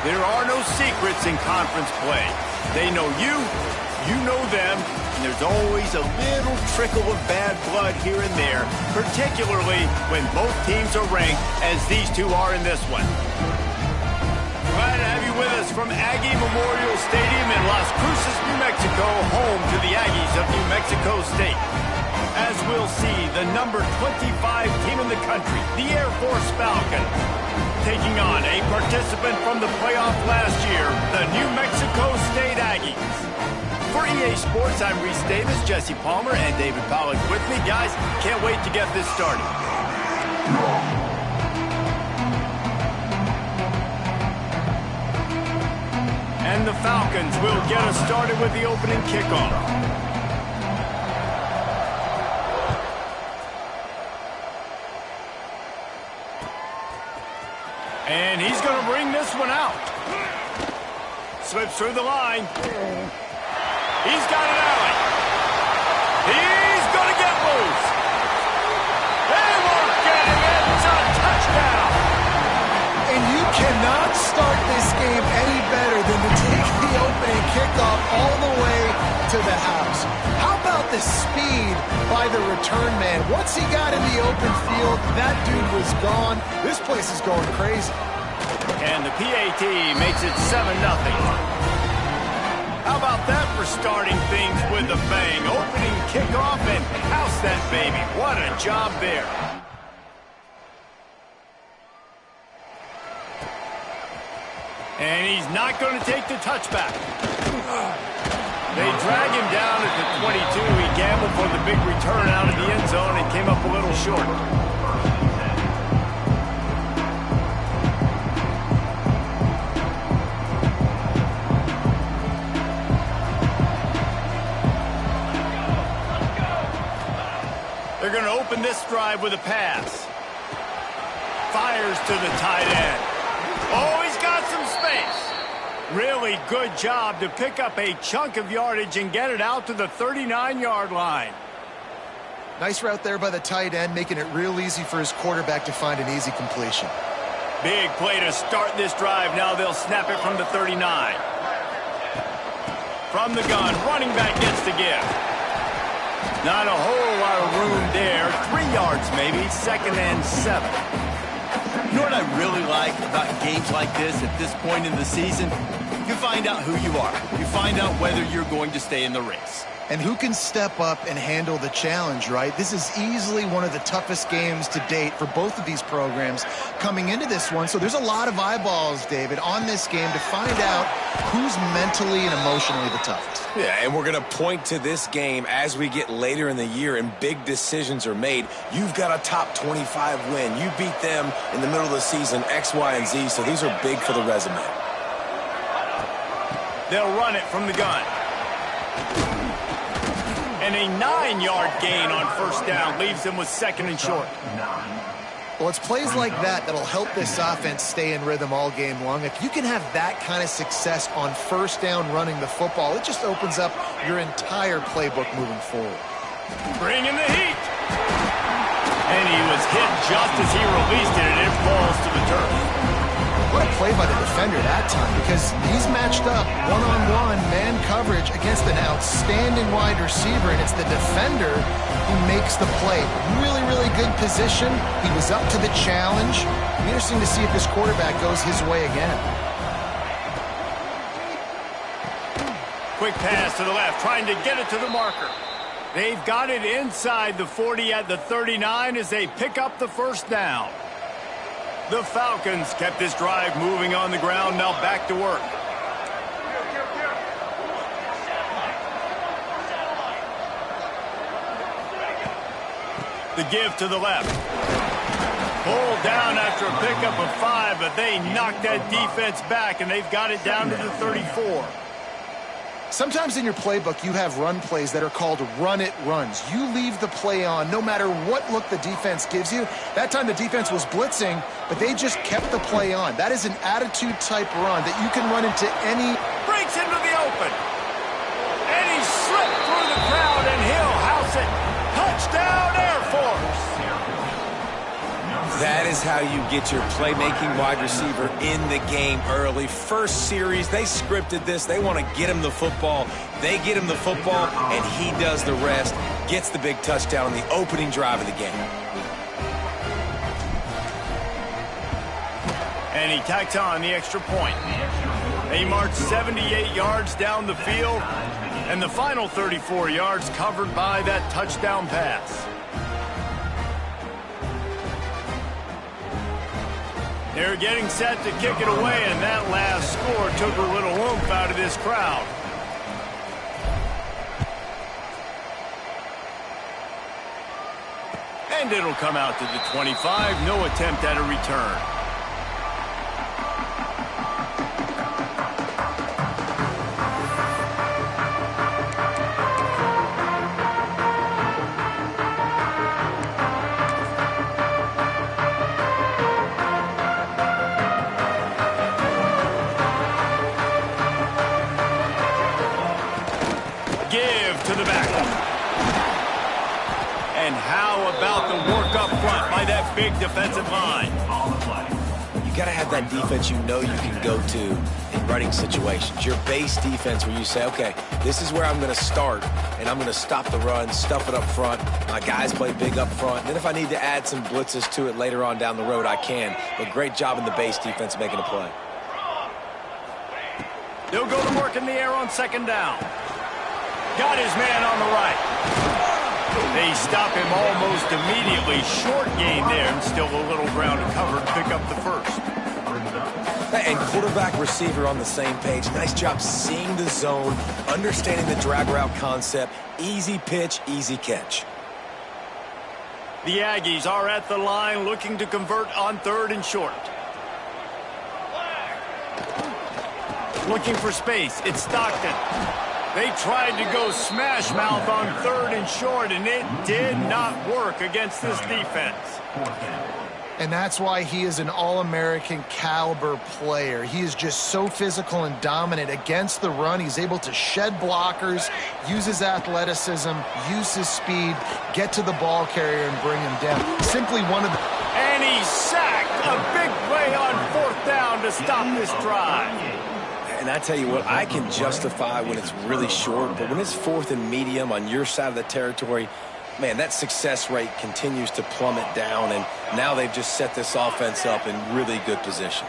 There are no secrets in conference play. They know you, you know them, and there's always a little trickle of bad blood here and there, particularly when both teams are ranked, as these two are in this one. Glad to have you with us from Aggie Memorial Stadium in Las Cruces, New Mexico, home to the Aggies of New Mexico State. As we'll see, the number 25 team in the country, the Air Force Falcons, taking on a participant from the playoff last year, the New Mexico State Aggies. For EA Sports, I'm Reese Davis, Jesse Palmer, and David Pollack with me. Guys, can't wait to get this started. And the Falcons will get us started with the opening kickoff. And he's going to bring this one out. Slips through the line. He's got an alley. He's going to get loose. They won't get him. It's a touchdown. And you cannot start this game any better than to take the opening kickoff all the way to the house. How about the speed by the return man? Once he got in the open field, that dude was gone. This place is going crazy. And the PAT makes it 7-0. How about that for starting things with a bang? Opening kickoff and house that baby. What a job there. And he's not going to take the touchback. They drag him down at the 22. He gambled for the big return out of the end zone and came up a little short. They're going to open this drive with a pass. Fires to the tight end. Oh, he's got some space. Really good job to pick up a chunk of yardage and get it out to the 39-yard line. Nice route there by the tight end, making it real easy for his quarterback to find an easy completion. Big play to start this drive. Now they'll snap it from the 39. From the gun, running back gets the give. Not a whole lot of room there. 3 yards maybe, 2nd and 7. You know what I really like about games like this at this point in the season? You find out who you are. You find out whether you're going to stay in the race. And who can step up and handle the challenge, right? This is easily one of the toughest games to date for both of these programs coming into this one. So there's a lot of eyeballs, David, on this game to find out who's mentally and emotionally the toughest. Yeah, and we're going to point to this game as we get later in the year and big decisions are made. You've got a top 25 win. You beat them in the middle of the season, X, Y, and Z, so these are big for the resume. They'll run it from the gun. And a 9-yard gain on first down leaves them with 2nd and short. Well, it's plays like that that'll help this offense stay in rhythm all game long. If you can have that kind of success on first down running the football, it just opens up your entire playbook moving forward. Bring in the heat. And he was hit just as he released it, and it falls to the turf. What a play by the defender that time, because he's matched up one-on-one man coverage against an outstanding wide receiver, and it's the defender who makes the play. Really, really good position. He was up to the challenge. It'll be interesting to see if this quarterback goes his way again. Quick pass to the left, trying to get it to the marker. They've got it inside the 40 at the 39 as they pick up the first down. The Falcons kept this drive moving on the ground, now back to work. The give to the left. Pulled down after a pickup of 5, but they knocked that defense back, and they've got it down to the 34. Sometimes in your playbook, you have run plays that are called run-it runs. You leave the play on no matter what look the defense gives you. That time the defense was blitzing, but they just kept the play on. That is an attitude-type run that you can run into any... Breaks into the open. And he slipped through the crowd, and he'll house it. Touchdown, Air Force. That is how you get your playmaking wide receiver in the game early. First series, they scripted this. They want to get him the football. They get him the football, and he does the rest. Gets the big touchdown on the opening drive of the game. And he tacks on the extra point. They march 78 yards down the field, and the final 34 yards covered by that touchdown pass. They're getting set to kick it away, and that last score took a little oomph out of this crowd. And it'll come out to the 25. No attempt at a return. To the back. And how about the work up front by that big defensive line? You got to have that defense you know you can go to in running situations. Your base defense where you say, okay, this is where I'm going to start, and I'm going to stop the run, stuff it up front. My guys play big up front. Then if I need to add some blitzes to it later on down the road, I can. But great job in the base defense making a play. They'll go to work in the air on second down. Got his man on the right. They stop him almost immediately. Short gain there, and still a little ground to cover to pick up the first. And quarterback receiver on the same page. Nice job seeing the zone, understanding the drag route concept. Easy pitch, easy catch. The Aggies are at the line looking to convert on third and short. Looking for space. It's Stockton. They tried to go smash mouth on third and short, and it did not work against this defense. And that's why he is an All-American caliber player. He is just so physical and dominant against the run. He's able to shed blockers, use his athleticism, use his speed, get to the ball carrier and bring him down. Simply one of the... And he sacked. A big play on fourth down to stop this drive. And I tell you what, I can justify when it's really short, but when it's fourth and medium on your side of the territory, man, that success rate continues to plummet down, and now they've just set this offense up in really good position.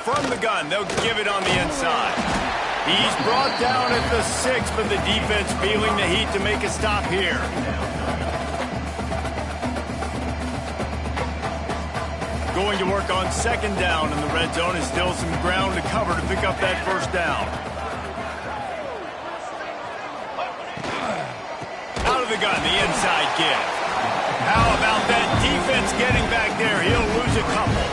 From the gun, they'll give it on the inside. He's brought down at the 6, but the defense feeling the heat to make a stop here. Going to work on second down in the red zone, is still some ground to cover to pick up that first down. Out of the gun, the inside give. How about that defense getting back there? He'll lose a couple.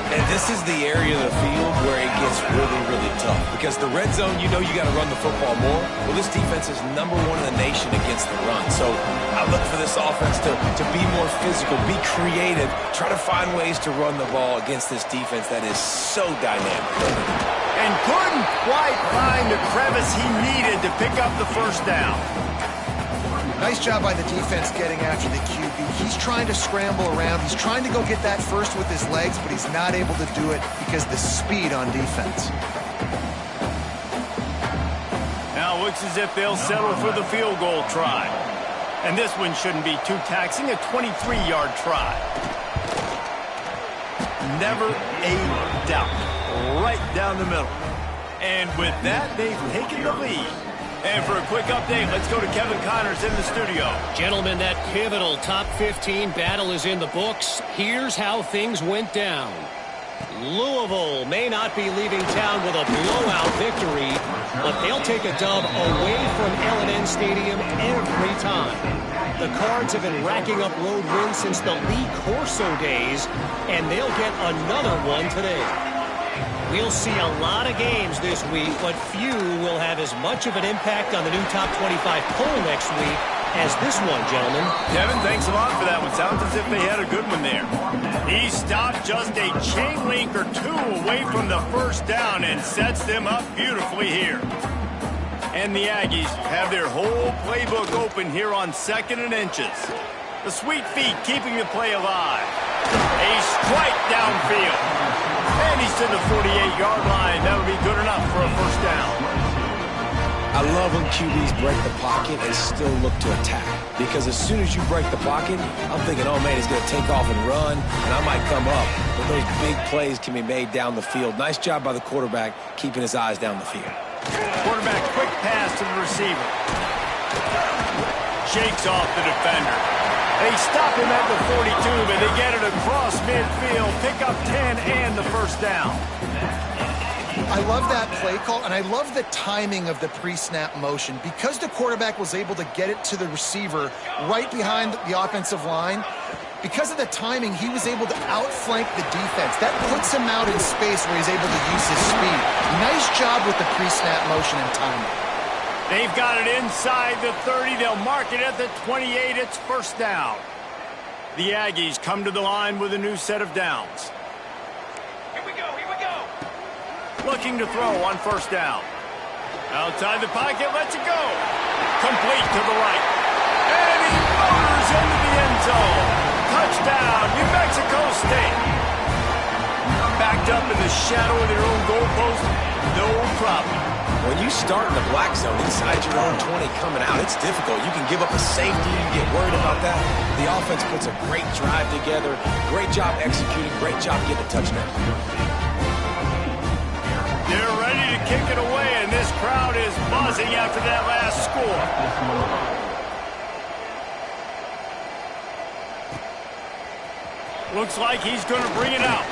And this is the area of the field where it gets really, really tough. Because the red zone, you know you got to run the football more. Well, this defense is #1 in the nation against the run. So I look for this offense to be more physical, be creative, try to find ways to run the ball against this defense that is so dynamic. And couldn't quite find the crevice he needed to pick up the first down. Nice job by the defense getting after the QB. He's trying to scramble around. He's trying to go get that first with his legs, but he's not able to do it because of the speed on defense. Now it looks as if they'll settle for the field goal try. And this one shouldn't be too taxing, a 23-yard try. Never a doubt. Right down the middle. And with that, they've taken the lead. And for a quick update, let's go to Kevin Connors in the studio. Gentlemen, that pivotal top 15 battle is in the books. Here's how things went down. Louisville may not be leaving town with a blowout victory, but they'll take a dub away from L&N Stadium every time. The Cards have been racking up road wins since the Lee Corso days, and they'll get another one today. We'll see a lot of games this week, but few will have as much of an impact on the new top 25 poll next week as this one, gentlemen. Kevin, thanks a lot for that one. Sounds as if they had a good one there. He stopped just a chain link or two away from the first down and sets them up beautifully here. And the Aggies have their whole playbook open here on 2nd and inches. The sweet feet keeping the play alive. A strike downfield. And he's to the 48-yard line. That'll be good enough for a first down. I love when QBs break the pocket and still look to attack. Because as soon as you break the pocket, I'm thinking, oh man, he's going to take off and run, and I might come up. But those big plays can be made down the field. Nice job by the quarterback keeping his eyes down the field. Quarterback quick pass to the receiver. Shakes off the defender. They stop him at the 42, but they get it across midfield. Pick up 10 and the first down. I love that play call, and I love the timing of the pre-snap motion. Because the quarterback was able to get it to the receiver right behind the offensive line, because of the timing, he was able to outflank the defense. That puts him out in space where he's able to use his speed. Nice job with the pre-snap motion and timing. They've got it inside the 30. They'll mark it at the 28. It's first down. The Aggies come to the line with a new set of downs. Looking to throw on first down. Outside the pocket, lets it go. Complete to the right. And he motors into the end zone. Touchdown, New Mexico State. Backed up in the shadow of their own goalpost, no problem. When you start in the black zone inside your own 20 coming out, it's difficult. You can give up a safety. You can get worried about that. The offense puts a great drive together. Great job executing. Great job getting a touchdown. They're ready to kick it away, and this crowd is buzzing after that last score. Looks like he's going to bring it out.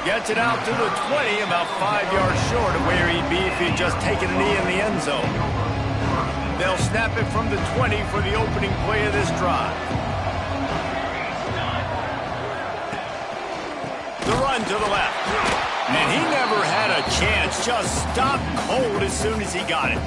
Gets it out to the 20, about 5 yards short of where he'd be if he'd just taken a knee in the end zone. They'll snap it from the 20 for the opening play of this drive. The run to the left. And he never had a chance, just stopped cold as soon as he got it.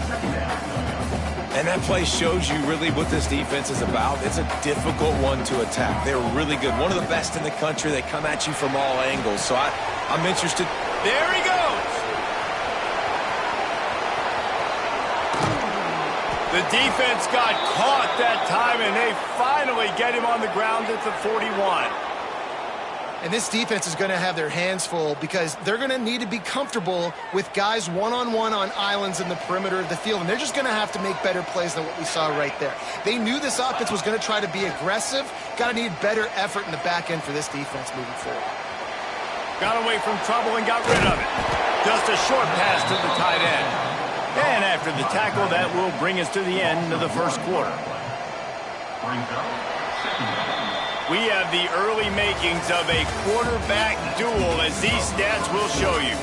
And that play shows you really what this defense is about. It's a difficult one to attack. They're really good. One of the best in the country. They come at you from all angles. So I'm interested. There he goes. The defense got caught that time, and they finally get him on the ground at the 41. And this defense is going to have their hands full because they're going to need to be comfortable with guys one-on-one on islands in the perimeter of the field. And they're just going to have to make better plays than what we saw right there. They knew this offense was going to try to be aggressive. Got to need better effort in the back end for this defense moving forward. Got away from trouble and got rid of it. Just a short pass to the tight end. And after the tackle, that will bring us to the end of the first quarter. We have the early makings of a quarterback duel, as these stats will show you.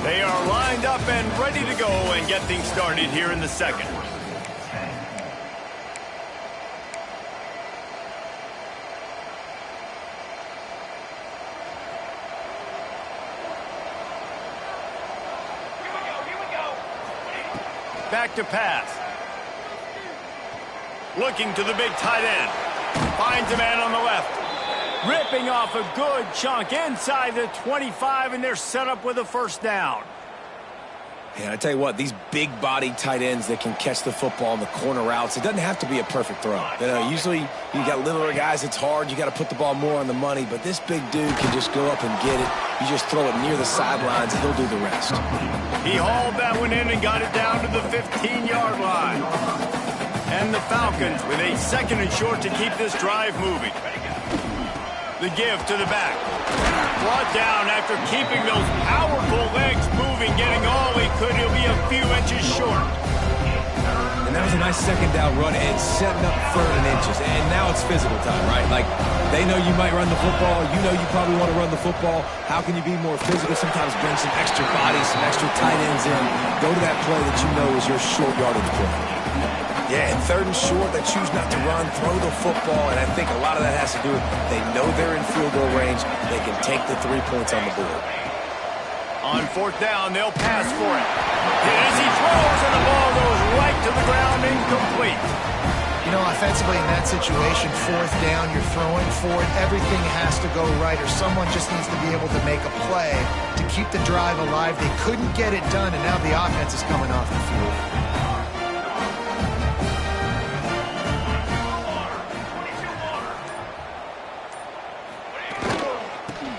They are lined up and ready to go and get things started here in the second. Back to pass. Looking to the big tight end. Finds a man on the left. Ripping off a good chunk inside the 25, and they're set up with a first down. Yeah, I tell you what, these big-body tight ends that can catch the football on the corner routes, it doesn't have to be a perfect throw. You know, usually you got littler guys, it's hard. You got to put the ball more on the money, but this big dude can just go up and get it. You just throw it near the sidelines, and he'll do the rest. He hauled that one in and got it down to the 15-yard line. And the Falcons with a second and short to keep this drive moving. The give to the back. Brought down after keeping those powerful legs moving, getting all he could. He'll be a few inches short. And that was a nice second down run and setting up 3rd and inches. And now it's physical time, right? Like, they know you might run the football. You know you probably want to run the football. How can you be more physical? Sometimes bring some extra bodies, some extra tight ends in. Go to that play that you know is your short yardage play. Yeah, and 3rd and short, they choose not to run, throw the football, and I think a lot of that has to do with they know they're in field goal range. They can take the 3 points on the board. On 4th down, they'll pass for it. And as he throws, and the ball goes right to the ground, incomplete. You know, offensively in that situation, 4th down, you're throwing forward, everything has to go right, or someone just needs to be able to make a play to keep the drive alive. They couldn't get it done, and now the offense is coming off the field.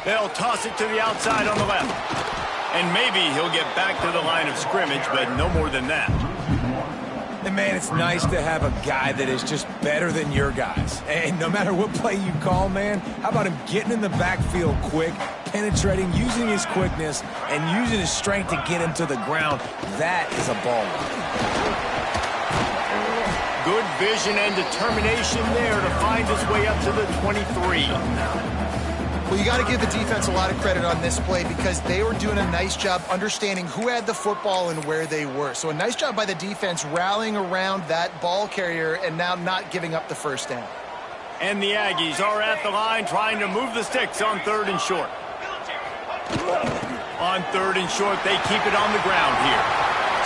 They'll toss it to the outside on the left. And maybe he'll get back to the line of scrimmage, but no more than that. And, man, it's nice to have a guy that is just better than your guys. And no matter what play you call, man, how about him getting in the backfield quick, penetrating, using his quickness, and using his strength to get him to the ground. That is a baller. Good vision and determination there to find his way up to the 23. Well, you got to give the defense a lot of credit on this play because they were doing a nice job understanding who had the football and where they were. So a nice job by the defense rallying around that ball carrier and now not giving up the first down. And the Aggies are at the line trying to move the sticks on 3rd and short. On 3rd and short, they keep it on the ground here.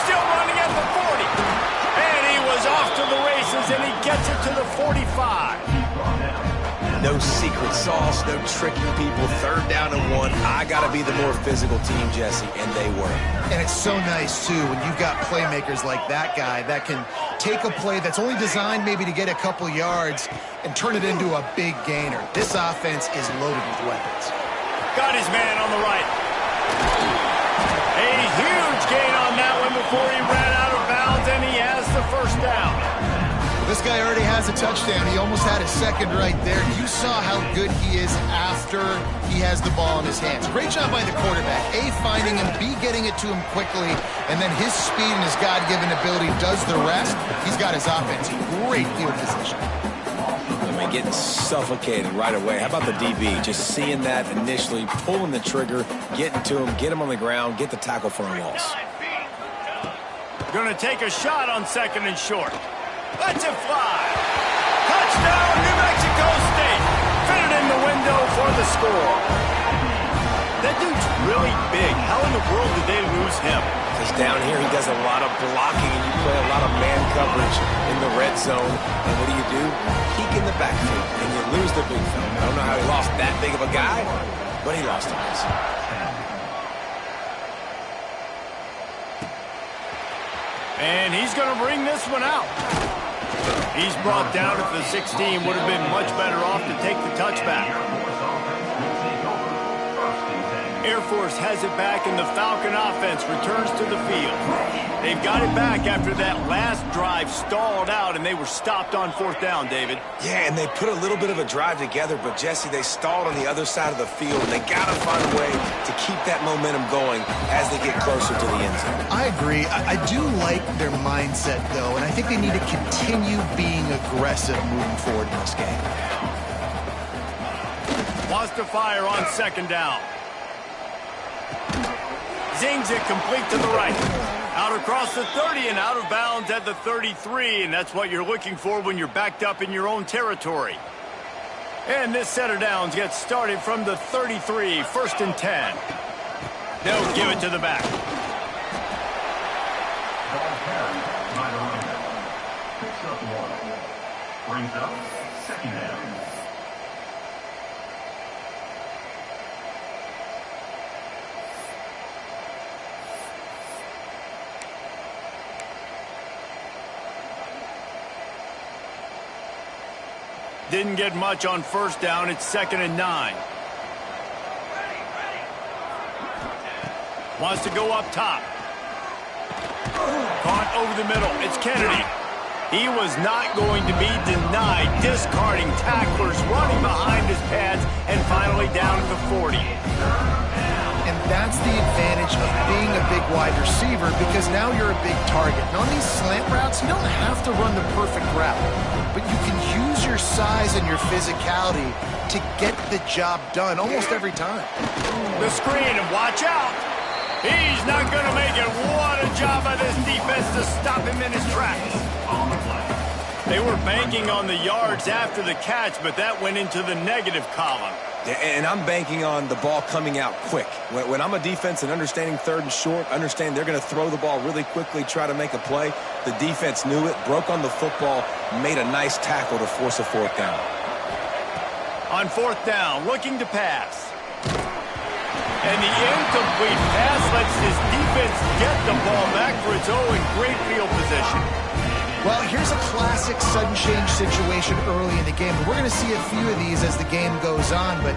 Still running at the 40. And he was off to the races, and he gets it to the 45. No secret sauce, no tricky people. 3rd down and 1. I got to be the more physical team, Jesse, and they were. And it's so nice, too, when you've got playmakers like that guy that can take a play that's only designed maybe to get a couple yards and turn it into a big gainer. This offense is loaded with weapons. Got his man on the right. A huge gain on that one before he ran out of bounds, and he has the first down. This guy already has a touchdown. He almost had a second right there. You saw how good he is after he has the ball in his hands. Great job by the quarterback. A, finding him, B, getting it to him quickly, and then his speed and his God-given ability does the rest. He's got his offense in great field position. I mean, getting suffocated right away. How about the DB? Just seeing that initially, pulling the trigger, getting to him, get him on the ground, get the tackle for a loss. Going to take a shot on 2nd and short. Let's it fly. Touchdown, New Mexico State. Fitted in the window for the score. That dude's really big. How in the world did they lose him? Because down here he does a lot of blocking, and you play a lot of man coverage in the red zone. And what do? Peek in the backfield, and you lose the big fella. I don't know how he lost that big of a guy, but he lost him. And he's going to bring this one out. He's brought down at the 16. Would have been much better off to take the touchback. Air Force has it back, and the Falcon offense returns to the field. They've got it back after that last drive stalled out, and they were stopped on 4th down, David. Yeah, and they put a little bit of a drive together, but, Jesse, they stalled on the other side of the field, and they got to find a way to keep that momentum going as they get closer to the end zone. I agree. I do like their mindset, though, and I think they need to continue being aggressive moving forward in this game. Wants to fire on 2nd down. Zings it complete to the right. Out across the 30 and out of bounds at the 33, and that's what you're looking for when you're backed up in your own territory. And this set of downs gets started from the 33, 1st and 10. They'll give it to the back. Brings up 2nd down. Didn't get much on 1st down. It's 2nd and 9. Wants to go up top. Caught over the middle. It's Kennedy. He was not going to be denied, discarding tacklers, running behind his pads, and finally down at the 40. And that's the advantage of being a big wide receiver because now you're a big target. And on these slant routes, you don't have to run the perfect route, but you can use your size and your physicality to get the job done almost every time. The screen, and watch out. He's not going to make it. What a job by this defense to stop him in his tracks. They were banking on the yards after the catch, but that went into the negative column. Yeah, and I'm banking on the ball coming out quick. When I'm a defense and understanding 3rd and short, understand they're going to throw the ball really quickly, try to make a play. The defense knew it, broke on the football, made a nice tackle to force a 4th down. On 4th down, looking to pass. And the incomplete pass lets this defense get the ball back for its own in great field position. Well, here's a classic sudden change situation early in the game. And we're going to see a few of these as the game goes on. But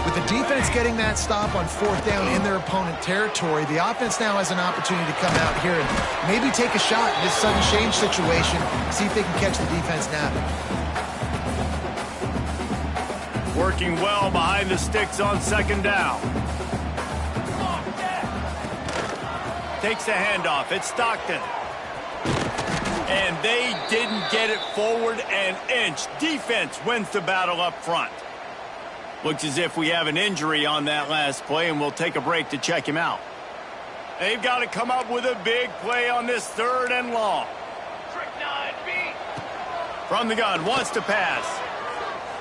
with the defense getting that stop on fourth down in their opponent territory, the offense now has an opportunity to come out here and maybe take a shot in this sudden change situation, see if they can catch the defense napping. Working well behind the sticks on second down. Takes the handoff. It's Stockton. And they didn't get it forward an inch. Defense wins the battle up front. Looks as if we have an injury on that last play, and we'll take a break to check him out. They've got to come up with a big play on this 3rd and long. From the gun, wants to pass.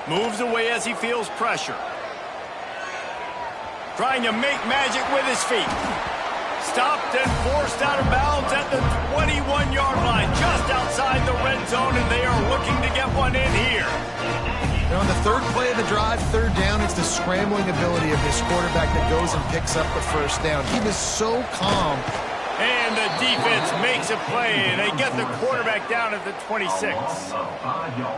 Moves away as he feels pressure. Trying to make magic with his feet. Stopped and forced out of bounds at the 21-yard line, just outside the red zone, and they are looking to get one in here. And on the 3rd play of the drive, 3rd down, it's the scrambling ability of this quarterback that goes and picks up the 1st down. He was so calm. And the defense makes a play, and they get the quarterback down at the 26.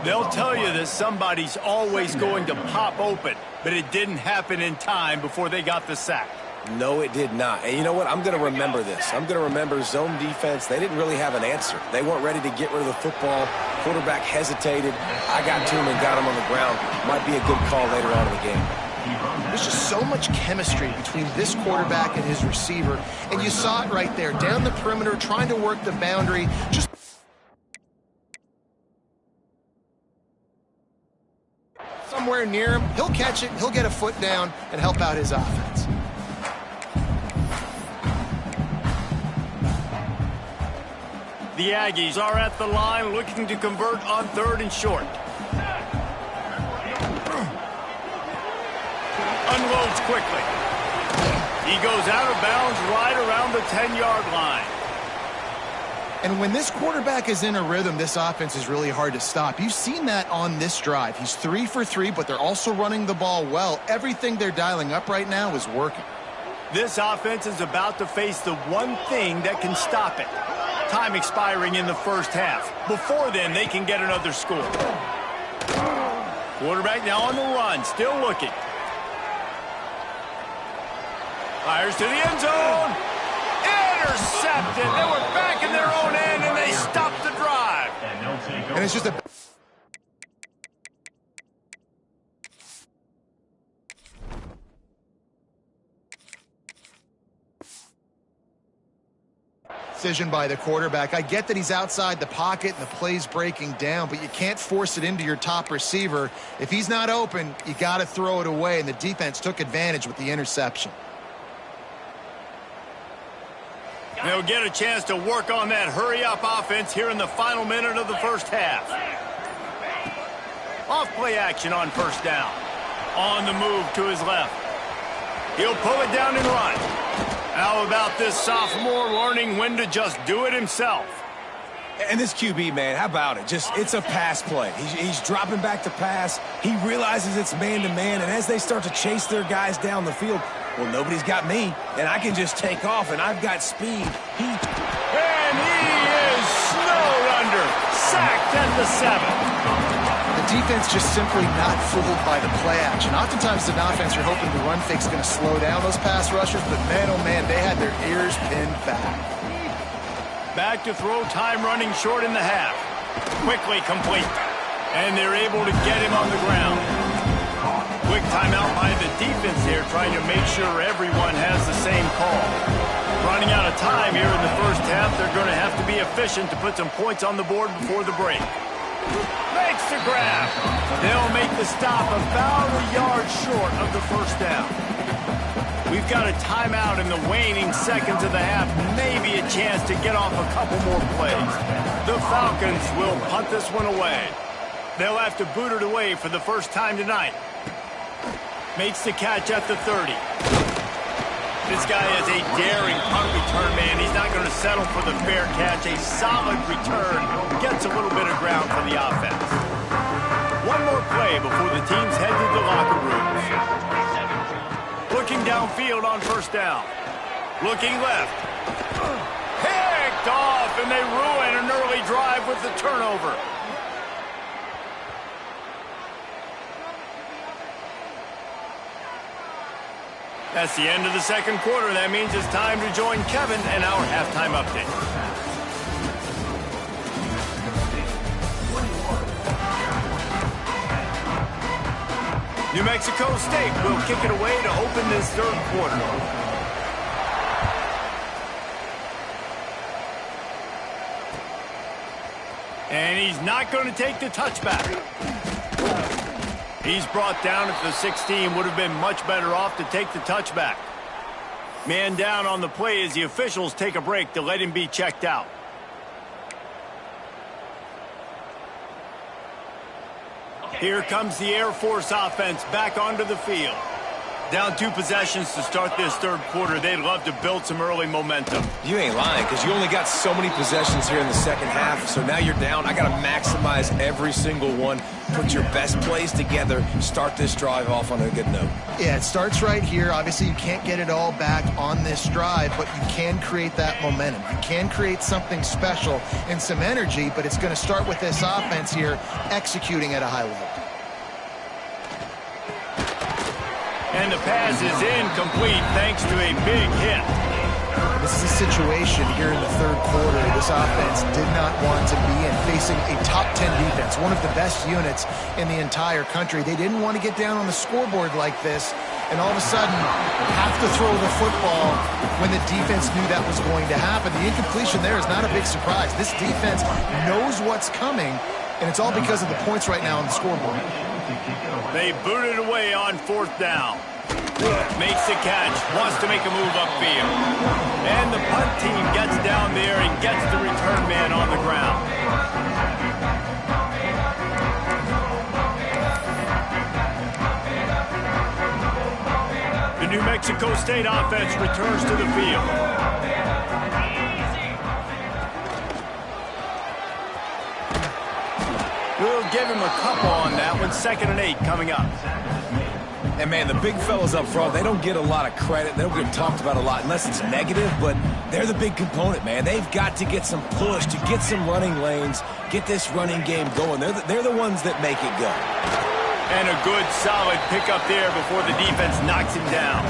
They'll tell you that somebody's always going to pop open, but it didn't happen in time before they got the sack. No, it did not. And you know what? I'm going to remember this. I'm going to remember zone defense. They didn't really have an answer. They weren't ready to get rid of the football. Quarterback hesitated. I got to him and got him on the ground. Might be a good call later on in the game. There's just so much chemistry between this quarterback and his receiver, and you saw it right there, down the perimeter, trying to work the boundary. Just somewhere near him, he'll catch it, he'll get a foot down, and help out his offense. The Aggies are at the line looking to convert on 3rd and short. Unloads quickly. He goes out of bounds right around the 10-yard line. And when this quarterback is in a rhythm, this offense is really hard to stop. You've seen that on this drive. He's 3 for 3, but they're also running the ball well. Everything they're dialing up right now is working. This offense is about to face the one thing that can stop it. Time expiring in the 1st half. Before then, they can get another score. Quarterback now on the run, still looking. Fires to the end zone. Intercepted. They were back in their own end, and they stopped the drive. And it's just a... decision by the quarterback. I get that he's outside the pocket and the play's breaking down, but you can't force it into your top receiver. If he's not open, you got to throw it away, and the defense took advantage with the interception. They'll get a chance to work on that hurry-up offense here in the final minute of the 1st half. Off play action on 1st down. On the move to his left. He'll pull it down and run. How about this sophomore learning when to just do it himself? And this QB, man, how about it? It's a pass play. He's dropping back to pass. He realizes it's man-to-man, and as they start to chase their guys down the field, well, nobody's got me, and I can just take off, and I've got speed. And he is snowed under. Sacked at the 7. The defense just simply not fooled by the play action. Oftentimes, an offense you're hoping the run fake's going to slow down those pass rushers, but man, oh man, they had their ears pinned back. Back to throw, time running short in the half. Quickly complete. And they're able to get him on the ground. Quick timeout by the defense here, trying to make sure everyone has the same call. Running out of time here in the 1st half, they're going to have to be efficient to put some points on the board before the break. Makes the grab. They'll make the stop about a yard short of the 1st down. We've got a timeout in the waning seconds of the half. Maybe a chance to get off a couple more plays. The Falcons will punt this one away. They'll have to boot it away for the first time tonight. Makes the catch at the 30. This guy is a daring punt return man. He's not going to settle for the fair catch. A solid return. Gets a little bit of ground for the offense. One more play before the teams head to the locker rooms. Looking downfield on 1st down. Looking left. Picked off, and they ruin an early drive with the turnover. That's the end of the second quarter. That means it's time to join Kevin and our halftime update. New Mexico State will kick it away to open this third quarter. And he's not going to take the touchback. He's brought down at the 16. Would have been much better off to take the touchback. Man down on the play as the officials take a break to let him be checked out. Here comes the Air Force offense back onto the field. Down 2 possessions to start this third quarter. They'd love to build some early momentum. You ain't lying, because you only got so many possessions here in the second half, so now you're down. I got to maximize every single one. Put your best plays together. Start this drive off on a good note. Yeah, it starts right here. Obviously, you can't get it all back on this drive, but you can create that momentum. You can create something special and some energy, but it's going to start with this offense here executing at a high level. And the pass is incomplete thanks to a big hit. This is a situation here in the third quarter this offense did not want to be in, facing a top 10 defense, one of the best units in the entire country. They didn't want to get down on the scoreboard like this and all of a sudden have to throw the football when the defense knew that was going to happen. The incompletion there is not a big surprise. This defense knows what's coming, and it's all because of the points right now on the scoreboard. They boot it away on 4th down. Makes the catch, wants to make a move upfield. And the punt team gets down there and gets the return man on the ground. The New Mexico State offense returns to the field. We'll give him a couple on that one. 2nd and 8 coming up. And, man, the big fellas up front, they don't get a lot of credit. They don't get talked about a lot unless it's negative, but they're the big component, man. They've got to get some push, to get some running lanes, get this running game going. They're the ones that make it go. And a good, solid pickup there before the defense knocks him down.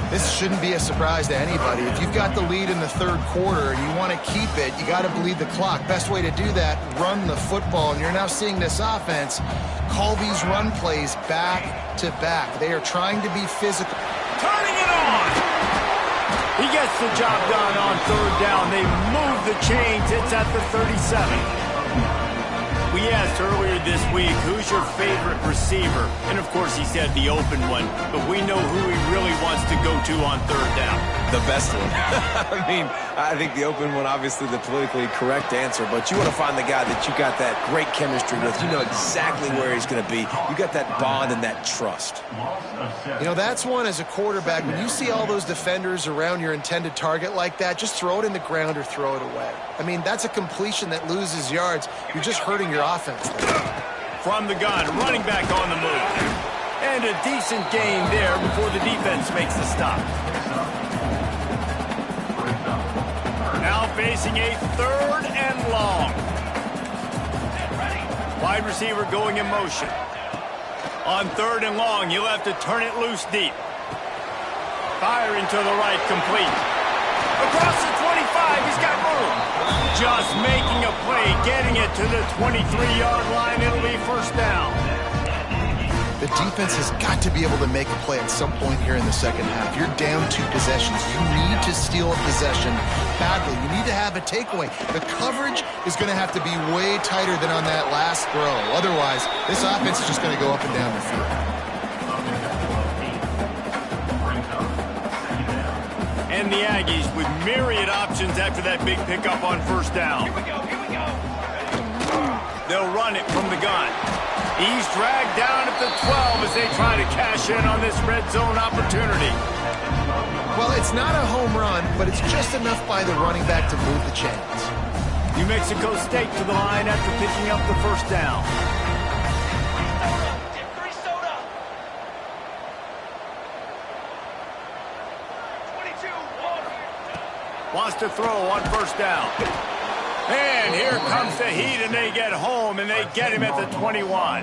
This shouldn't be a surprise to anybody. If you've got the lead in the third quarter and you want to keep it, you got to bleed the clock. Best way to do that, run the football. And you're now seeing this offense call these run plays back to back. They are trying to be physical. Turning it on! He gets the job done on 3rd down. They move the chains. It's at the 37. We asked earlier this week, who's your favorite receiver? And, of course, he said the open one. But we know who he really wants to go to on 3rd down. The best one. I mean, I think the open one, obviously the politically correct answer, but you want to find the guy that you got that great chemistry with. You know exactly where he's going to be. You got that bond and that trust. You know, that's one as a quarterback. When you see all those defenders around your intended target like that, just throw it in the ground or throw it away. I mean, that's a completion that loses yards. You're just hurting your offense. From the gun, running back on the move. And a decent gain there before the defense makes the stop. Now facing a 3rd and long. Wide receiver going in motion. On 3rd and long, you'll have to turn it loose deep. Firing to the right, complete. Across the 25, he's got room. Just making a play, getting it to the 23-yard line. It'll be 1st down. The defense has got to be able to make a play at some point here in the second half. You're down 2 possessions. You need to steal a possession badly. You need to have a takeaway. The coverage is going to have to be way tighter than on that last throw. Otherwise, this offense is just going to go up and down the field. And the Aggies with myriad options after that big pickup on 1st down. Here we go. They'll run it from the gun. He's dragged down at the 12 as they try to cash in on this red zone opportunity. Well, it's not a home run, but it's just enough by the running back to move the chains. New Mexico State to the line after picking up the 1st down. Wants to throw on first down. And here comes the heat, and they get home, and they get him at the 21.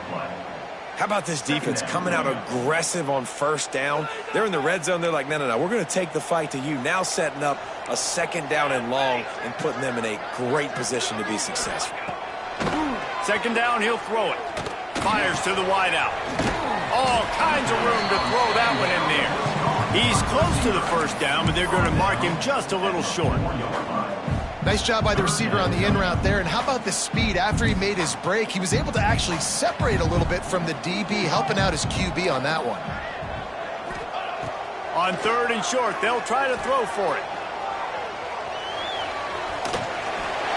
How about this defense coming out aggressive on first down? They're in the red zone. They're like, no, we're going to take the fight to you. Now setting up a second down and long and putting them in a great position to be successful. Second down, he'll throw it. Fires to the wideout. All kinds of room to throw that one in there. He's close to the first down, but they're going to mark him just a little short. Nice job by the receiver on the in route there. And how about the speed? After he made his break, he was able to actually separate a little bit from the DB, helping out his QB on that one. On third and short, they'll try to throw for it.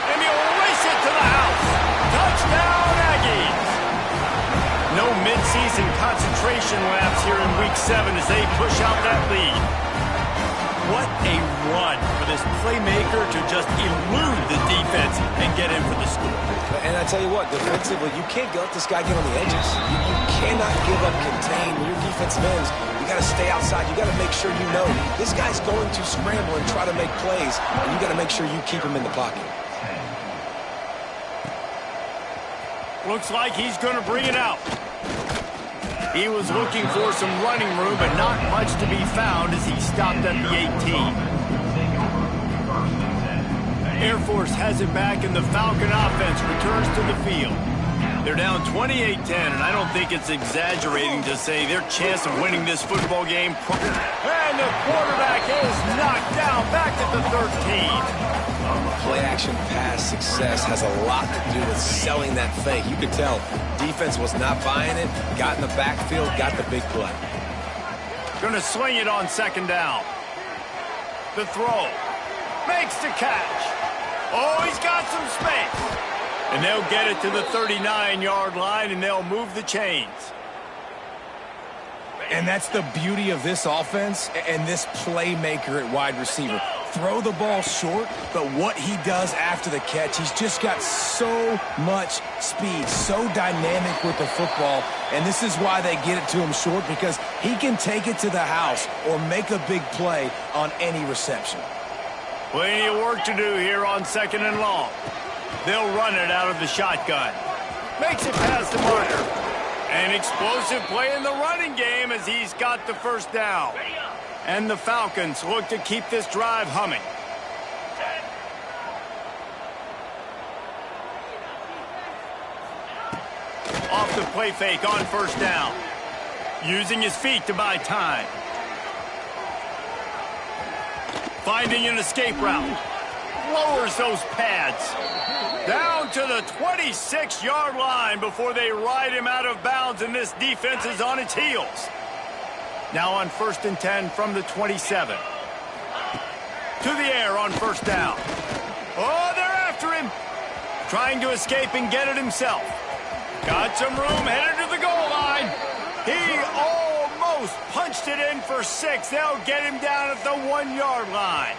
And he'll race it to the house. Touchdown, Aggies. No midseason concentration laps here in Week 7 as they push out that lead. What a run for this playmaker to just elude the defense and get in for the score. And I tell you what, defensively, you can't let this guy get on the edges. You cannot give up contain when your defensive ends. You got to stay outside. You got to make sure you know this guy's going to scramble and try to make plays, and you got to make sure you keep him in the pocket. Looks like he's going to bring it out. He was looking for some running room, but not much to be found as he stopped at the 18. Air Force has it back, and the Falcon offense returns to the field. They're down 28-10, and I don't think it's exaggerating to say their chance of winning this football game. And the quarterback is knocked down back at the 13. Play-action pass success has a lot to do with selling that fake. You could tell defense was not buying it, got in the backfield, got the big play. Going to sling it on second down. The throw. Makes the catch. Oh, he's got some space. And they'll get it to the 39-yard line, and they'll move the chains. And that's the beauty of this offense and this playmaker at wide receiver. Throw the ball short, but what he does after the catch, he's just got so much speed, so dynamic with the football, and this is why they get it to him short, because he can take it to the house or make a big play on any reception. Plenty of work to do here on second and long. They'll run it out of the shotgun. Makes it past the marker. An explosive play in the running game as he's got the first down. And the Falcons look to keep this drive humming. Off the play fake on first down. Using his feet to buy time. Finding an escape route. Lowers those pads. Down to the 26-yard line before they ride him out of bounds, and this defense is on its heels. Now on 1st and 10 from the 27. To the air on first down. Oh, they're after him. Trying to escape and get it himself. Got some room, headed to the goal line. He almost punched it in for 6. They'll get him down at the 1-yard line.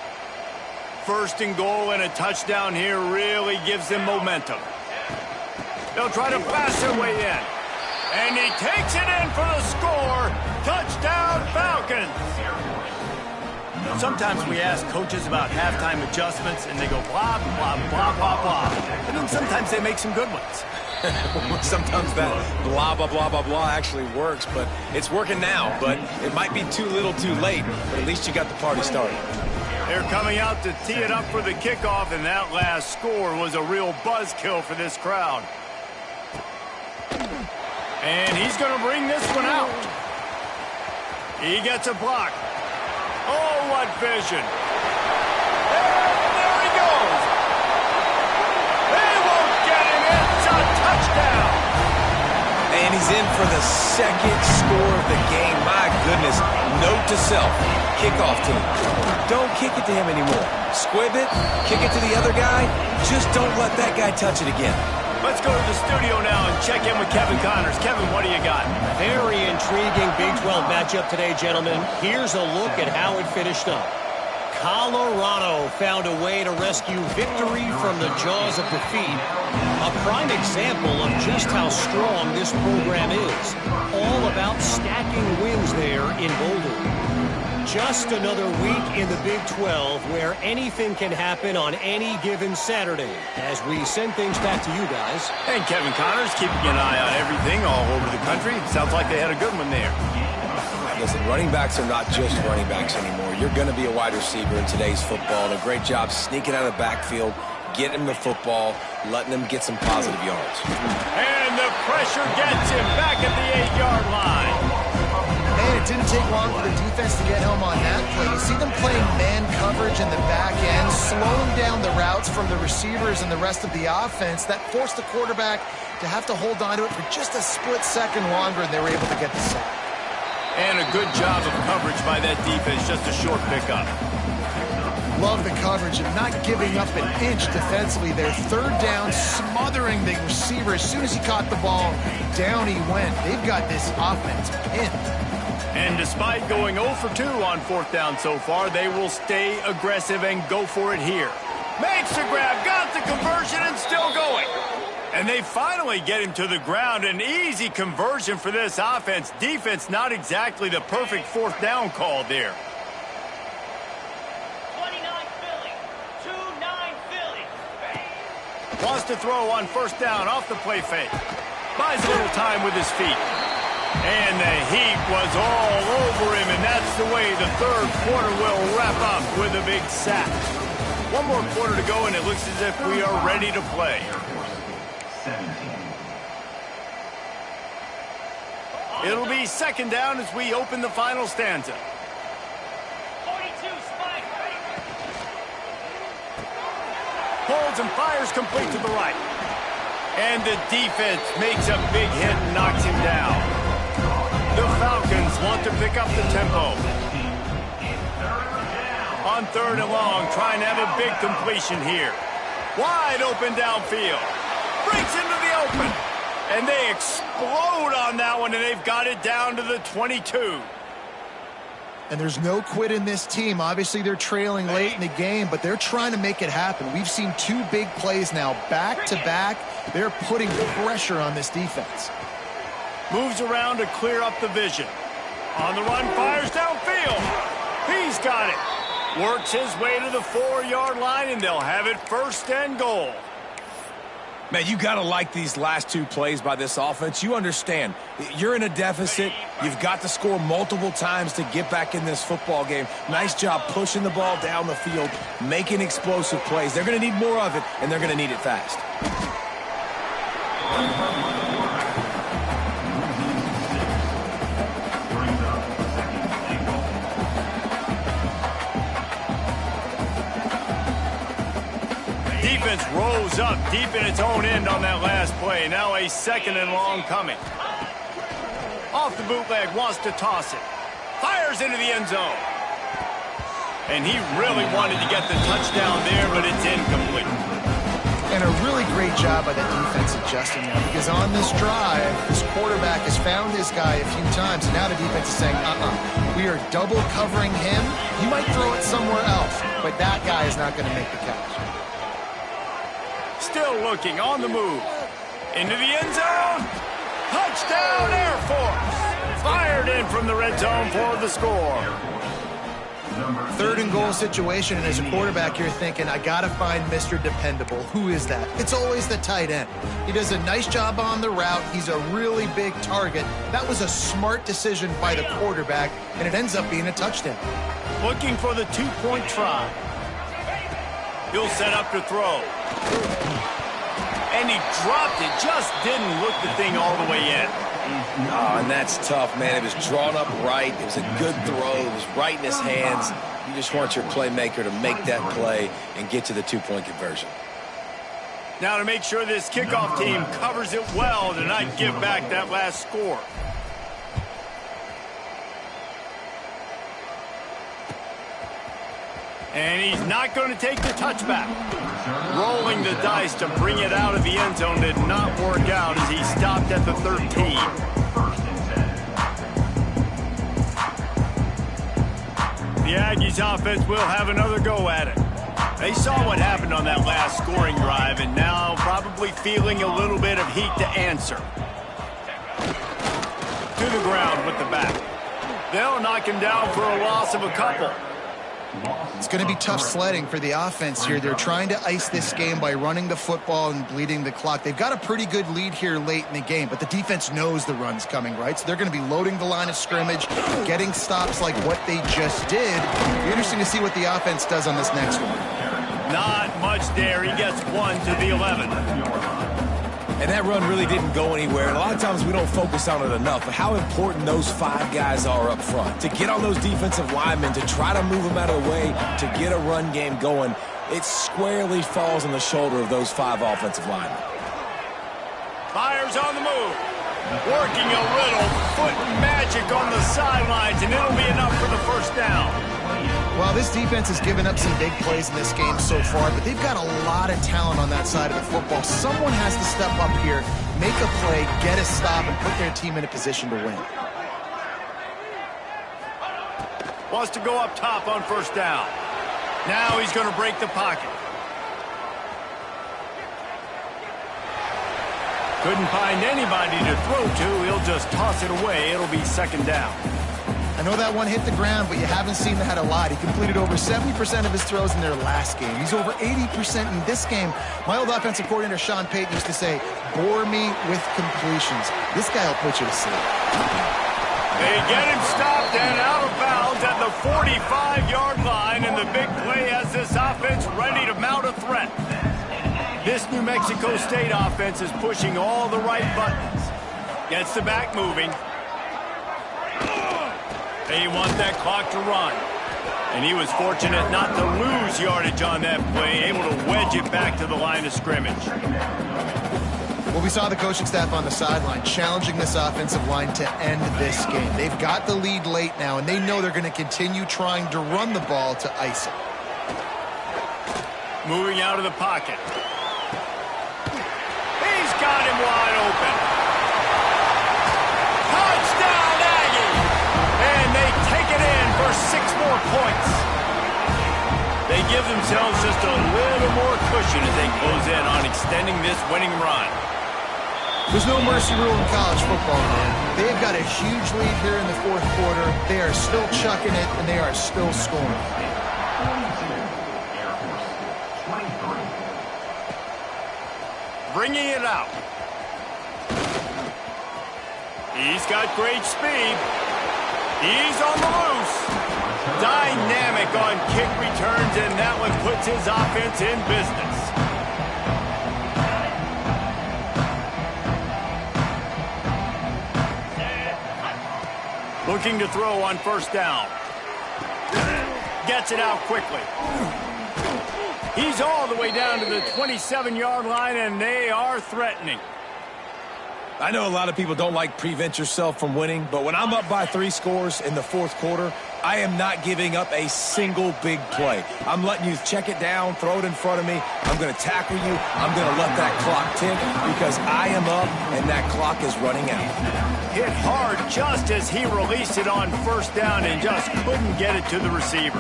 1st and goal and a touchdown here really gives them momentum. They'll try to blast their way in. And he takes it in for the score. Touchdown, Falcons. Sometimes we ask coaches about halftime adjustments, and they go blah, blah, blah, blah, blah. And then sometimes they make some good ones. Sometimes that blah, blah, blah, blah, blah actually works, but it's working now. But it might be too little too late, but at least you got the party started. They're coming out to tee it up for the kickoff, and that last score was a real buzzkill for this crowd. And he's going to bring this one out. He gets a block. Oh, what vision. And there he goes. They won't get him. It's a touchdown. And he's in for the second score of the game. My goodness. Note to self. Kickoff team. Don't kick it to him anymore. Squib it. Kick it to the other guy. Just don't let that guy touch it again. Let's go to the studio now and check in with Kevin Connors. Kevin, what do you got? Very intriguing Big 12 matchup today, gentlemen. Here's a look at how it finished up. Colorado found a way to rescue victory from the jaws of defeat. A prime example of just how strong this program is. All about stacking wins there in Boulder. just another week in the Big 12 where anything can happen on any given Saturday. As we send things back to you guys. And Kevin Connors keeping an eye on everything all over the country. Sounds like they had a good one there. Listen, running backs are not just running backs anymore. You're going to be a wide receiver in today's football. And a great job sneaking out of the backfield, getting him the football, letting him get some positive yards. And the pressure gets him back at the 8-yard line. Man, it didn't take long for the defense to get home on that play. You see them playing man coverage in the back end, slowing down the routes from the receivers and the rest of the offense. That forced the quarterback to have to hold on to it for just a split second longer, and they were able to get the sack. And a good job of coverage by that defense, just a short pickup. Love the coverage and not giving up an inch defensively there. Third down, smothering the receiver. As soon as he caught the ball, down he went. They've got this offense pinned. And despite going 0 for 2 on 4th down so far, they will stay aggressive and go for it here. Makes the grab, got the conversion, and still going. And they finally get him to the ground. An easy conversion for this offense. Defense, not exactly the perfect 4th down call there. 29 Philly, 2-9 Philly. Wants to throw on 1st down off the play fake. Buys a little time with his feet. And the heat was all over him, and that's the way the 3rd quarter will wrap up with a big sack. One more quarter to go, and it looks as if we are ready to play. 17. It'll be 2nd down as we open the final stanza. 42 Spike. Holds and fires complete to the right. And the defense makes a big hit and knocks him down. The Falcons want to pick up the tempo. On 3rd and long, trying to have a big completion here. Wide open downfield. Breaks into the open. And they explode on that one, and they've got it down to the 22. And there's no quit in this team. Obviously, they're trailing late in the game, but they're trying to make it happen. We've seen 2 big plays now, back-to-back. They're putting pressure on this defense. Moves around to clear up the vision. On the run, fires downfield. He's got it. Works his way to the 4-yard line, and they'll have it 1st and goal. Man, you got to like these last 2 plays by this offense. You understand. You're in a deficit. You've got to score multiple times to get back in this football game. Nice job pushing the ball down the field, making explosive plays. They're going to need more of it, and they're going to need it fast. Defense rolls up deep in its own end on that last play. Now a 2nd and long coming. Off the bootleg, wants to toss it. Fires into the end zone. And he really wanted to get the touchdown there, but it's incomplete. And a really great job by the defense adjusting now, because on this drive, this quarterback has found his guy a few times, and now the defense is saying, we are double covering him. He might throw it somewhere else, but that guy is not going to make the catch. Still looking, on the move. Into the end zone. Touchdown, Air Force. Fired in from the red zone for the score. 3rd and goal situation, and as a quarterback, you're thinking, I got to find Mr. Dependable. Who is that? It's always the tight end. He does a nice job on the route. He's a really big target. That was a smart decision by the quarterback, and it ends up being a touchdown. Looking for the 2-point try. He'll set up to throw. And he dropped it. Just didn't look the thing all the way in. Oh, and that's tough, man. It was drawn up right. It was a good throw. It was right in his hands. You just want your playmaker to make that play and get to the 2-point conversion. Now to make sure this kickoff team covers it well to not give back that last score. And he's not going to take the touchback. Rolling the dice to bring it out of the end zone did not work out as he stopped at the 13. The Aggies offense will have another go at it. They saw what happened on that last scoring drive and now probably feeling a little bit of heat to answer. To the ground with the back. They'll knock him down for a loss of a couple. It's going to be tough sledding for the offense here. They're trying to ice this game by running the football and bleeding the clock. They've got a pretty good lead here late in the game, but the defense knows the run's coming, right? So they're going to be loading the line of scrimmage, getting stops like what they just did. It'll be interesting to see what the offense does on this next one. Not much there. He gets 1 to the 11. And that run really didn't go anywhere. And a lot of times we don't focus on it enough, but how important those 5 guys are up front. To get on those defensive linemen, to try to move them out of the way, to get a run game going, it squarely falls on the shoulder of those 5 offensive linemen. Myers on the move. Working a little foot magic on the sidelines, and it'll be enough for the first down. Well, this defense has given up some big plays in this game so far, but they've got a lot of talent on that side of the football. Someone has to step up here, make a play, get a stop, and put their team in a position to win. Wants to go up top on first down. Now he's going to break the pocket. Couldn't find anybody to throw to. He'll just toss it away. It'll be second down. I know that one hit the ground, but you haven't seen that a lot. He completed over 70% of his throws in their last game. He's over 80% in this game. My old offensive coordinator, Sean Payton, used to say, bore me with completions. This guy will put you to sleep. They get him stopped and out of bounds at the 45-yard line, and the big play has this offense ready to mount a threat. This New Mexico State offense is pushing all the right buttons. Gets the back moving. They want that clock to run. And he was fortunate not to lose yardage on that play, able to wedge it back to the line of scrimmage. Well, we saw the coaching staff on the sideline challenging this offensive line to end this game. They've got the lead late now, and they know they're going to continue trying to run the ball to ice it. Moving out of the pocket. He's got him wide open. Touchdown, Aggie! And they take it in for 6 more points. They give themselves just a little more cushion as they close in on extending this winning run. There's no mercy rule in college football, man. They've got a huge lead here in the 4th quarter. They are still chucking it, and they are still scoring. Bringing it out. He's got great speed. He's on the loose. Dynamic on kick returns, and that one puts his offense in business. Looking to throw on first down. Gets it out quickly. He's all the way down to the 27-yard line, and they are threatening. I know a lot of people don't like prevent yourself from winning, but when I'm up by 3 scores in the 4th quarter, I am not giving up a single big play. I'm letting you check it down, throw it in front of me. I'm going to tackle you. I'm going to let that clock tick because I am up and that clock is running out. Hit hard just as he released it on first down and just couldn't get it to the receiver.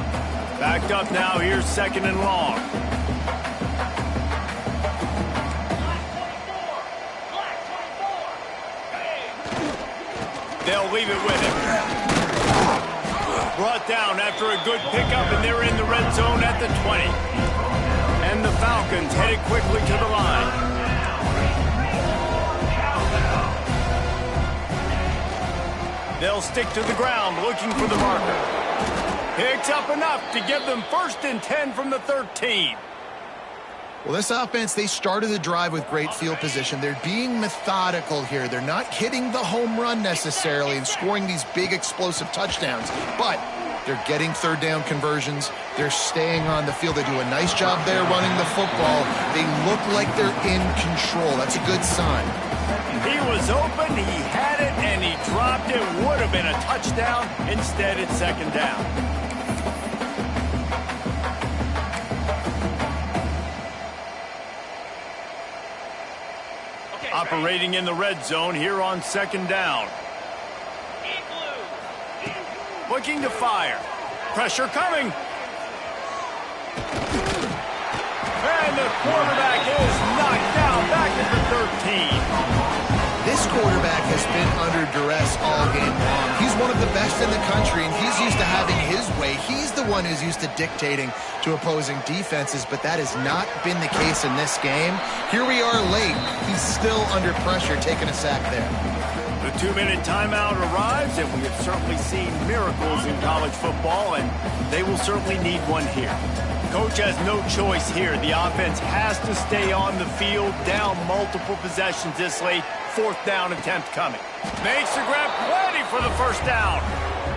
Backed up now, here's 2nd and long. They'll leave it with him. Brought down after a good pickup, and they're in the red zone at the 20. And the Falcons headed quickly to the line. They'll stick to the ground looking for the marker. Picks up enough to give them 1st and 10 from the 13. Well, this offense, they started the drive with great field position. They're being methodical here. They're not hitting the home run necessarily and scoring these big explosive touchdowns, but they're getting 3rd down conversions. They're staying on the field. They do a nice job there running the football. They look like they're in control. That's a good sign. He was open, he had it, and he dropped it. Would have been a touchdown. Instead, it's 2nd down. Operating in the red zone here on 2nd down. Looking to fire. Pressure coming. And the quarterback is knocked down back at the 13. This quarterback has been under duress all game long. He's one of the best in the country, and he's used to having his way. He's the one who's used to dictating to opposing defenses, but that has not been the case in this game. Here we are late. He's still under pressure, taking a sack there. The 2-minute timeout arrives, and we have certainly seen miracles in college football, and they will certainly need one here. Coach has no choice here. The offense has to stay on the field, down multiple possessions this late. 4th down attempt coming. Makes the grab, plenty for the first down.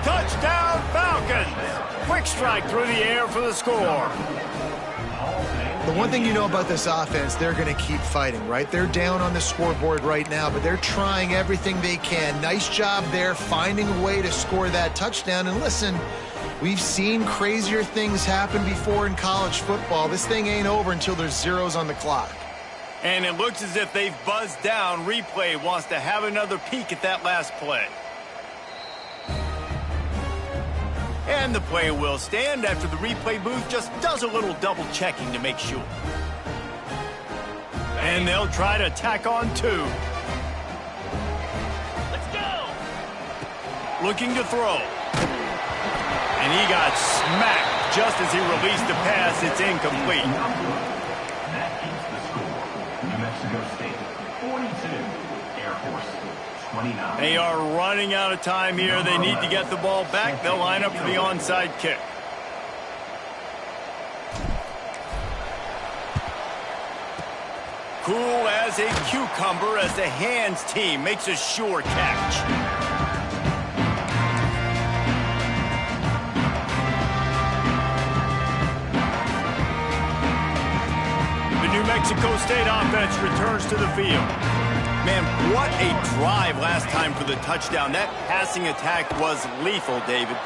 Touchdown, Falcons. Quick strike through the air for the score. The one thing you know about this offense, they're going to keep fighting, right? They're down on the scoreboard right now, but they're trying everything they can. Nice job there, finding a way to score that touchdown. And listen, we've seen crazier things happen before in college football. This thing ain't over until there's zeros on the clock. And it looks as if they've buzzed down. Replay wants to have another peek at that last play. And the play will stand after the replay booth just does a little double checking to make sure. And they'll try to tack on 2. Let's go! Looking to throw. And he got smacked just as he released the pass. It's incomplete. That keeps the score. New Mexico State 42, Air Force 29. They are running out of time here. They need to get the ball back. They'll line up for the onside kick. Cool as a cucumber as the hands team makes a sure catch. New Mexico State offense returns to the field. Man, what a drive last time for the touchdown. That passing attack was lethal, David.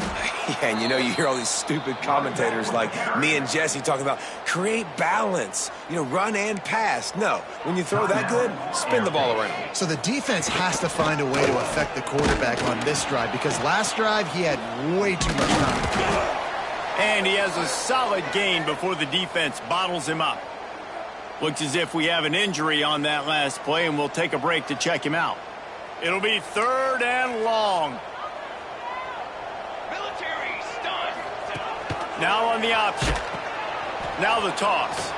Yeah, and you hear all these stupid commentators like me and Jesse talking about create balance, run and pass. No, when you throw that good, spin the ball around. So the defense has to find a way to affect the quarterback on this drive, because last drive he had way too much time. And he has a solid gain before the defense bottles him up. Looks as if we have an injury on that last play, and we'll take a break to check him out. It'll be 3rd and long. Military stun. Now on the option. Now the toss.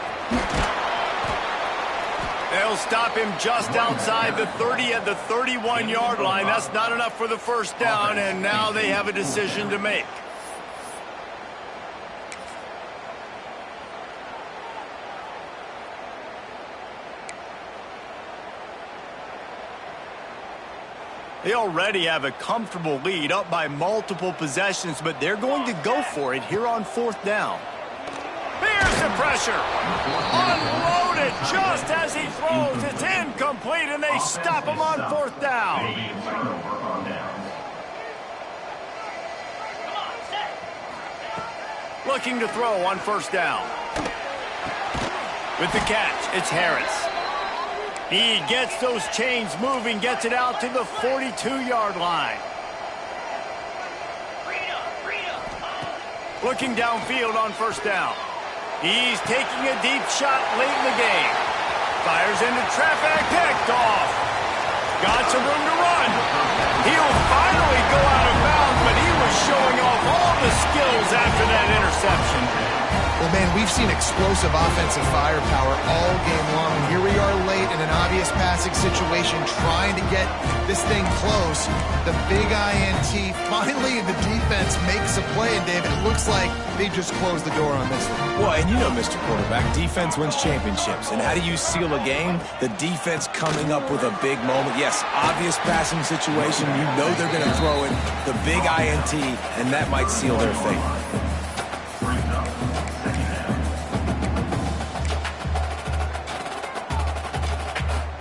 They'll stop him just outside the 30 at the 31-yard line. That's not enough for the first down, and now they have a decision to make. They already have a comfortable lead, up by multiple possessions, but they're going to go for it here on 4th down. Here's the pressure. Unloaded just as he throws. It's incomplete, and they stop him on 4th down. Looking to throw on 1st down. With the catch, it's Harris. He gets those chains moving, gets it out to the 42-yard line. Looking downfield on 1st down. He's taking a deep shot late in the game. Fires into traffic, picked off. Got some room to run. He'll finally go out of bounds, but he was showing off all the skills after that interception. Well, man, we've seen explosive offensive firepower all game long. And here we are late in an obvious passing situation, trying to get this thing close. The big INT. Finally, the defense makes a play. And, David, it looks like they just closed the door on this one. Well, and Mr. Quarterback, defense wins championships. And how do you seal a game? The defense coming up with a big moment. Yes, obvious passing situation. You know they're going to throw it. The big INT, and that might seal their fate.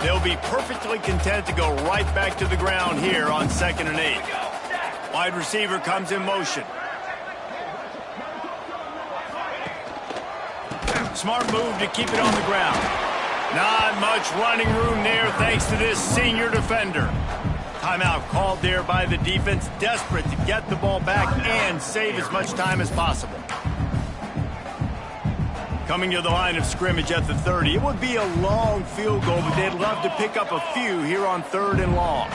They'll be perfectly content to go right back to the ground here on 2nd and 8. Wide receiver comes in motion. Smart move to keep it on the ground. Not much running room there thanks to this senior defender. Timeout called there by the defense, desperate to get the ball back and save as much time as possible. Coming to the line of scrimmage at the 30. It would be a long field goal, but they'd love to pick up a few here on 3rd and long.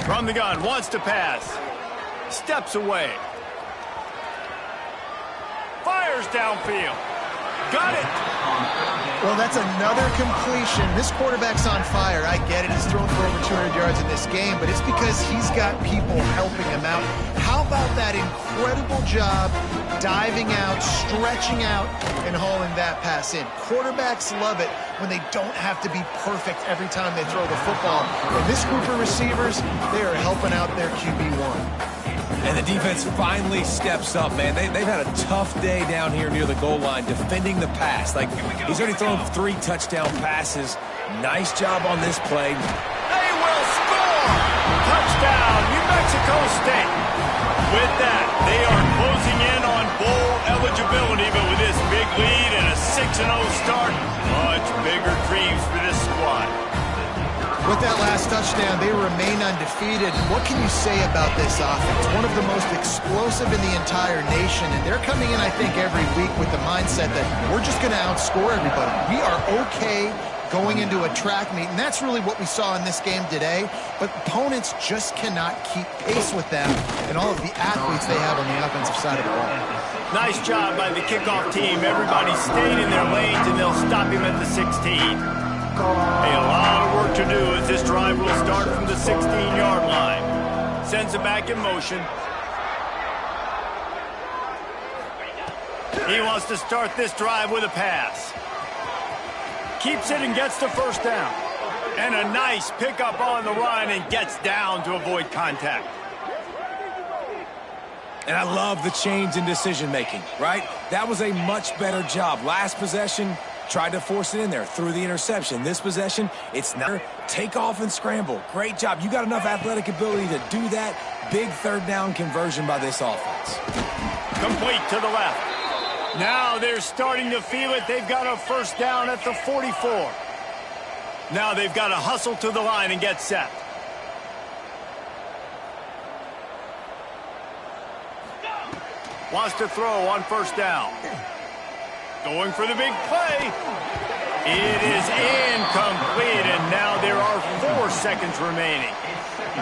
From the gun, wants to pass. Steps away. Fires downfield. Got it. Well, that's another completion. This quarterback's on fire. I get it. He's thrown for over 200 yards in this game, but it's because he's got people helping him out. How about that incredible job diving out, stretching out, and hauling that pass in? Quarterbacks love it when they don't have to be perfect every time they throw the football. And this group of receivers, they are helping out their QB1. And the defense finally steps up, man. They've had a tough day down here near the goal line defending the pass. Like, he's already thrown 3 touchdown passes. Nice job on this play. They will score! Touchdown, New Mexico State. With that, they are closing in on bowl eligibility, but with this big lead and a 6-0 start, much bigger dreams for this squad. With that last touchdown, they remain undefeated. What can you say about this offense? One of the most explosive in the entire nation, and they're coming in, I think, every week with the mindset that we're just going to outscore everybody. We are okay going into a track meet, and that's really what we saw in this game today, but opponents just cannot keep pace with them and all of the athletes they have on the offensive side of the ball. Nice job by the kickoff team. Everybody stayed in their lanes, and they'll stop him at the 16. Hey, a lot of work to do as this drive will start from the 16-yard line. Sends it back in motion. He wants to start this drive with a pass. Keeps it and gets the first down. And a nice pickup on the run and gets down to avoid contact. And I love the change in decision-making, right? That was a much better job. Last possession, tried to force it in there, threw the interception. This possession, it's not take off and scramble. Great job. You got enough athletic ability to do that. Big 3rd down conversion by this offense. Complete to the left. Now they're starting to feel it. They've got a first down at the 44. Now they've got to hustle to the line and get set. Wants to throw on first down. Going for the big play. It is incomplete, and now there are 4 seconds remaining.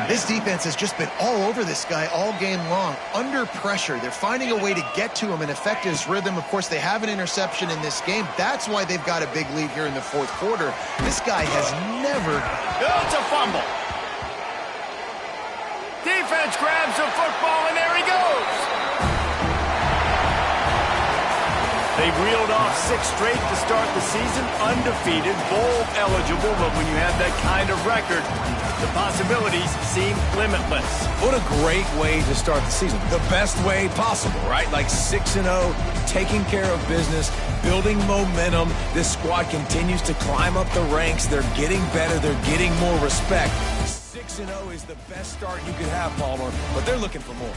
This defense has just been all over this guy all game long. Under pressure, they're finding a way to get to him and affect his rhythm. Of course, they have an interception in this game. That's why they've got a big lead here in the 4th quarter. This guy has never... Oh, it's a fumble. Defense grabs the football, and there he goes. They reeled off 6 straight to start the season, undefeated, bowl eligible, but when you have that kind of record, the possibilities seem limitless. What a great way to start the season. The best way possible, right? Like 6-0, taking care of business, building momentum. This squad continues to climb up the ranks. They're getting better. They're getting more respect. 6-0 is the best start you could have, Palmer, but they're looking for more.